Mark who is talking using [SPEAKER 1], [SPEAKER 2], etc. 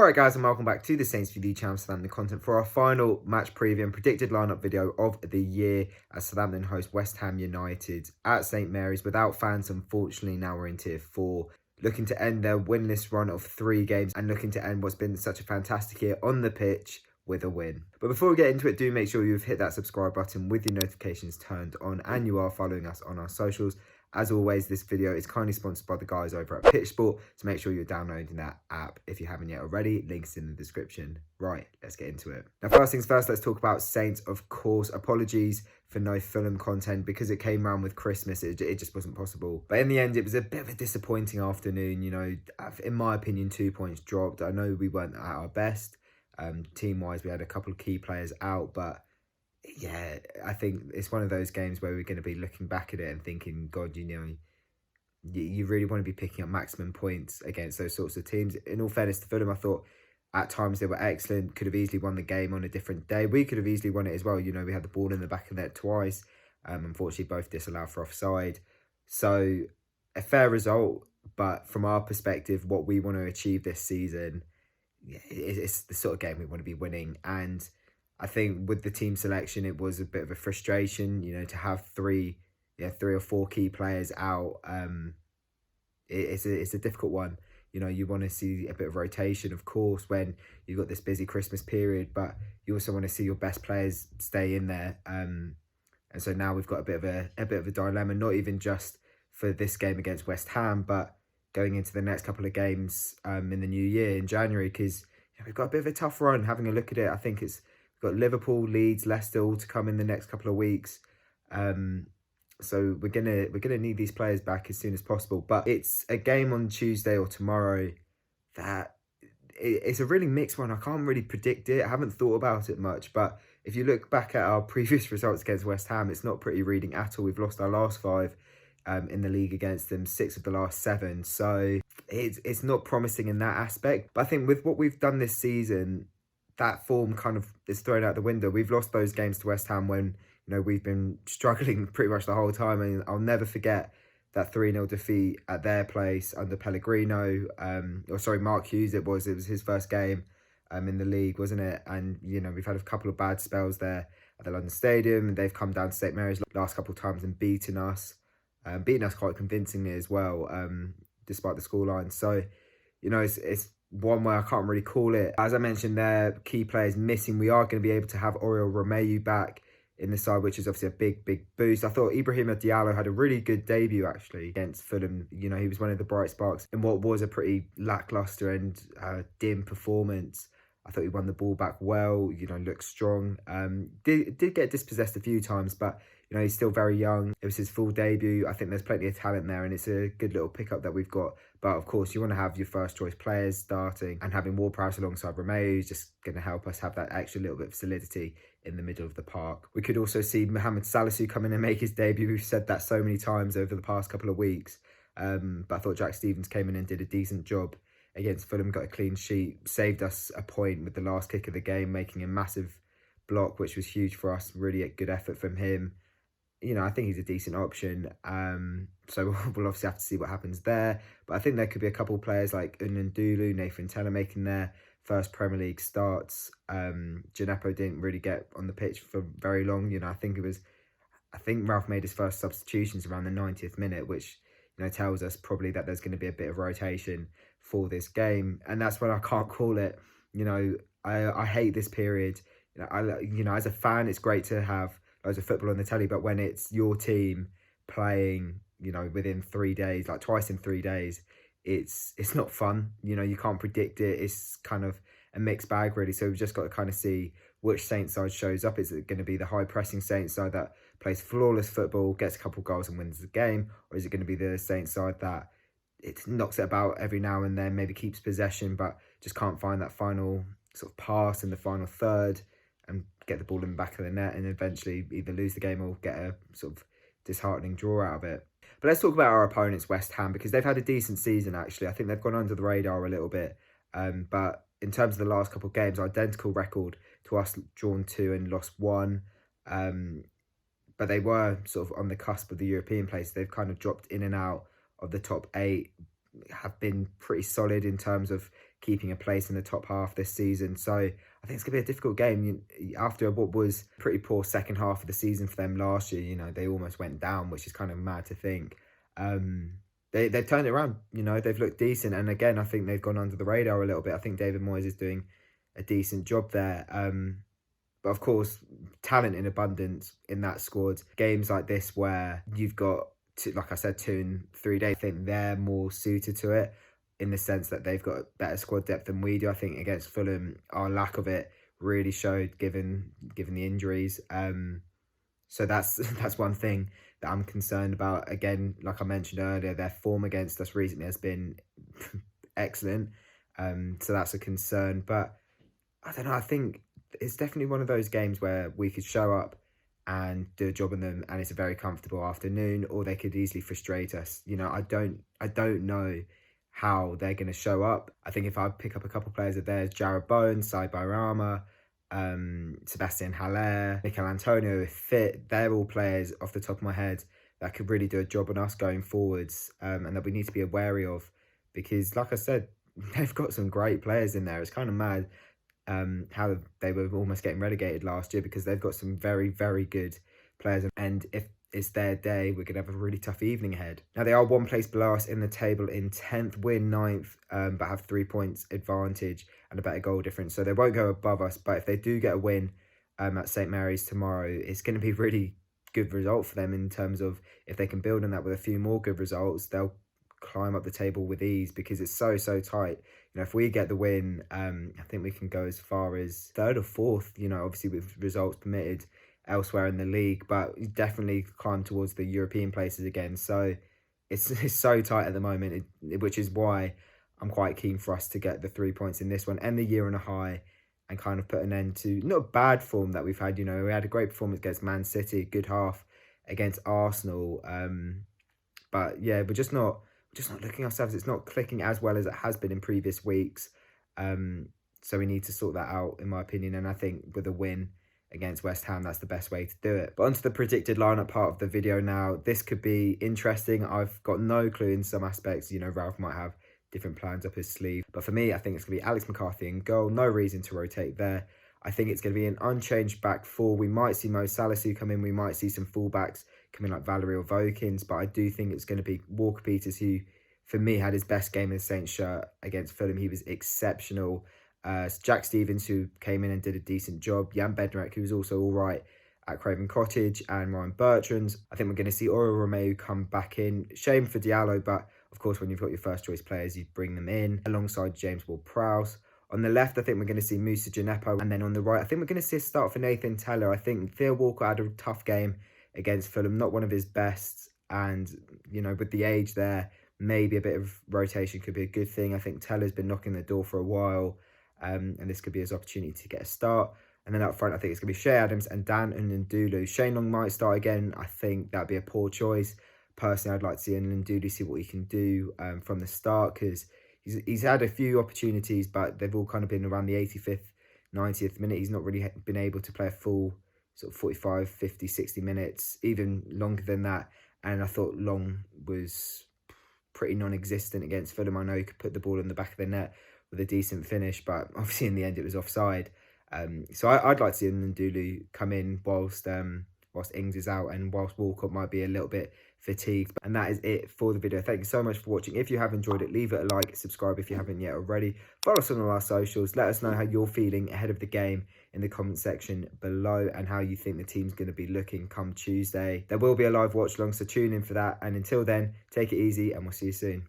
[SPEAKER 1] Alright guys, and welcome back to the Saints VD channel, Southampton content for our final match preview and predicted lineup video of the year as Southampton host West Ham United at St Mary's without fans. Unfortunately, now we're in tier 4, looking to end their winless run of 3 games and looking to end what's been such a fantastic year on the pitch with a win. But before we get into it, do make sure you've hit that subscribe button with your notifications turned on and you are following us on our socials. As always, this video is kindly sponsored by the guys over at Pitch Sport, so make sure you're downloading that app if you haven't yet already. Links in the description. Right, let's get into it. Now, first things first, let's talk about Saints, of course. Apologies for no Fulham content because it came around with Christmas. It just wasn't possible. But in the end, it was a bit of a disappointing afternoon. You know, in my opinion, 2 points dropped. I know we weren't at our best. Team-wise, we had a couple of key players out, but yeah, I think it's one of those games where we're going to be looking back at it and thinking, God, you know, you really want to be picking up maximum points against those sorts of teams. In all fairness to Fulham, I thought at times they were excellent, could have easily won the game on a different day. We could have easily won it as well. You know, we had the ball in the back of the net twice. Unfortunately, both disallowed for offside. So a fair result, but from our perspective, what we want to achieve this season, it's the sort of game we want to be winning. And I think with the team selection, it was a bit of a frustration, you know, to have three or four key players out. It's a difficult one. You know, you want to see a bit of rotation, of course, when you've got this busy Christmas period, but you also want to see your best players stay in there. And so now we've got a bit of a dilemma, not even just for this game against West Ham, but going into the next couple of games in the new year in January, because we've got a bit of a tough run. Having a look at it, I think we've got Liverpool, Leeds, Leicester all to come in the next couple of weeks. So we're gonna need these players back as soon as possible. But it's a game on Tuesday or tomorrow that it's a really mixed one. I can't really predict it. I haven't thought about it much. But if you look back at our previous results against West Ham, it's not pretty reading at all. We've lost our last 5 in the league against them, 6 of the last 7. So it's not promising in that aspect. But I think with what we've done this season, that form kind of is thrown out the window. We've lost those games to West Ham when, you know, we've been struggling pretty much the whole time. And I'll never forget that 3-0 defeat at their place under Pellegrino. Mark Hughes, it was his first game in the league, wasn't it? And, you know, we've had a couple of bad spells there at the London Stadium, and they've come down to St Mary's last couple of times and beaten us quite convincingly as well, despite the scoreline. So, you know, it's one way I can't really call it. As I mentioned there, key players missing. We are going to be able to have Oriol Romeu back in the side, which is obviously a big boost. I thought Ibrahima Diallo had a really good debut actually against Fulham. You know, he was one of the bright sparks in what was a pretty lacklustre and dim performance. I thought he won the ball back well, you know, looked strong. Did get dispossessed a few times, but, you know, he's still very young. It was his full debut. I think there's plenty of talent there, and it's a good little pickup that we've got. But, of course, you want to have your first choice players starting, and having Ward-Prowse alongside Romeu is just going to help us have that extra little bit of solidity in the middle of the park. We could also see Mohamed Salisu come in and make his debut. We've said that so many times over the past couple of weeks. But I thought Jack Stevens came in and did a decent job against Fulham, got a clean sheet, saved us a point with the last kick of the game, making a massive block, which was huge for us. Really a good effort from him. You know, I think he's a decent option. So we'll obviously have to see what happens there. But I think there could be a couple of players like Unundulu, Nathan Teller making their first Premier League starts. Djenepo didn't really get on the pitch for very long. You know, I think Ralph made his first substitutions around the 90th minute, which, you know, tells us probably that there's going to be a bit of rotation for this game. And that's when I can't call it. You know, I hate this period. You know, as a fan, it's great to have loads of football on the telly, but when it's your team playing, you know, within 3 days, like twice in 3 days, it's not fun. You know, you can't predict it. It's kind of a mixed bag, really. So we've just got to kind of see which Saints side shows up. Is it going to be the high-pressing Saints side that plays flawless football, gets a couple of goals and wins the game? Or is it going to be the Saints side that it knocks it about every now and then, maybe keeps possession, but just can't find that final sort of pass in the final third and get the ball in the back of the net and eventually either lose the game or get a sort of disheartening draw out of it? But let's talk about our opponents, West Ham, because they've had a decent season, actually. I think they've gone under the radar a little bit. But in terms of the last couple of games, identical record to us, drawn 2 and lost 1. But they were sort of on the cusp of the European place. They've kind of dropped in and out of the top 8, have been pretty solid in terms of keeping a place in the top half this season. So I think it's going to be a difficult game. After what was a pretty poor second half of the season for them last year, you know, they almost went down, which is kind of mad to think. They've turned it around, you know, they've looked decent. And again, I think they've gone under the radar a little bit. I think David Moyes is doing a decent job there. But of course, talent in abundance in that squad. Games like this where you've got, like I said, 2 and 3 days, I think they're more suited to it in the sense that they've got better squad depth than we do. I think against Fulham, our lack of it really showed given the injuries. So that's one thing that I'm concerned about. Again, like I mentioned earlier, their form against us recently has been excellent. So that's a concern. But I don't know, I think it's definitely one of those games where we could show up and do a job on them and it's a very comfortable afternoon, or they could easily frustrate us. You know, I don't know how they're going to show up. I think if I pick up a couple of players of theirs, Jarrod Bowen, Sai Bairama, Sebastian Haller, Mikel Antonio, if fit, they're all players off the top of my head that could really do a job on us going forwards, and that we need to be wary of, because like I said, they've got some great players in there. It's kind of mad how they were almost getting relegated last year, because they've got some very, very good players. And if it's their day, we're going to have a really tough evening ahead. Now, they are one place below us in the table in 10th. We're 9th, but have 3 points advantage and a better goal difference. So they won't go above us. But if they do get a win at St Mary's tomorrow, it's going to be a really good result for them in terms of if they can build on that with a few more good results, they'll climb up the table with ease, because it's so tight. You know, if we get the win, I think we can go as far as 3rd or 4th, you know, obviously with results permitted elsewhere in the league, but definitely climb towards the European places again. So it's so tight at the moment, which is why I'm quite keen for us to get the 3 points in this one, end the year on a high, and kind of put an end to not bad form that we've had. You know, we had a great performance against Man City, a good half against Arsenal, but yeah, we're just not looking ourselves. It's not clicking as well as it has been in previous weeks. So we need to sort that out, in my opinion. And I think with a win against West Ham, that's the best way to do it. But onto the predicted lineup part of the video now. This could be interesting. I've got no clue in some aspects. You know, Ralph might have different plans up his sleeve. But for me, I think it's going to be Alex McCarthy in goal. No reason to rotate there. I think it's going to be an unchanged back four. We might see Mo Salisu come in. We might see some fullbacks come in like Valerie or Vokins. But I do think it's going to be Walker Peters, who, for me, had his best game in the Saints shirt against Fulham. He was exceptional. Jack Stevens, who came in and did a decent job. Jan Bednarek, who was also all right at Craven Cottage. And Ryan Bertrand. I think we're going to see Oro Romeu come back in. Shame for Diallo, but of course, when you've got your first choice players, you bring them in alongside James Ward-Prowse. On the left, I think we're going to see Moussa Djenepo. And then on the right, I think we're going to see a start for Nathan Tella. I think Theo Walker had a tough game against Fulham, not one of his best. And, you know, with the age there, maybe a bit of rotation could be a good thing. I think Teller's been knocking the door for a while, and this could be his opportunity to get a start. And then up front, I think it's going to be Shea Adams and Dan Ndulu. Shane Long might start again. I think that'd be a poor choice. Personally, I'd like to see Ndulu see what he can do from the start, because he's had a few opportunities, but they've all kind of been around the 85th, 90th minute. He's not really been able to play a full sort of 45, 50, 60 minutes, even longer than that. And I thought Long was pretty non-existent against Fulham. I know he could put the ball in the back of the net with a decent finish, but obviously in the end it was offside. So I'd like to see Ndulu come in whilst Ings is out, and whilst Walcott might be a little bit fatigued. And that is it for the video. Thank you so much for watching. If you have enjoyed it, leave it a like, subscribe if you haven't yet already. Follow us on all our socials. Let us know how you're feeling ahead of the game in the comment section below, and how you think the team's going to be looking come Tuesday. There will be a live watch along, so tune in for that. And until then, take it easy, and we'll see you soon.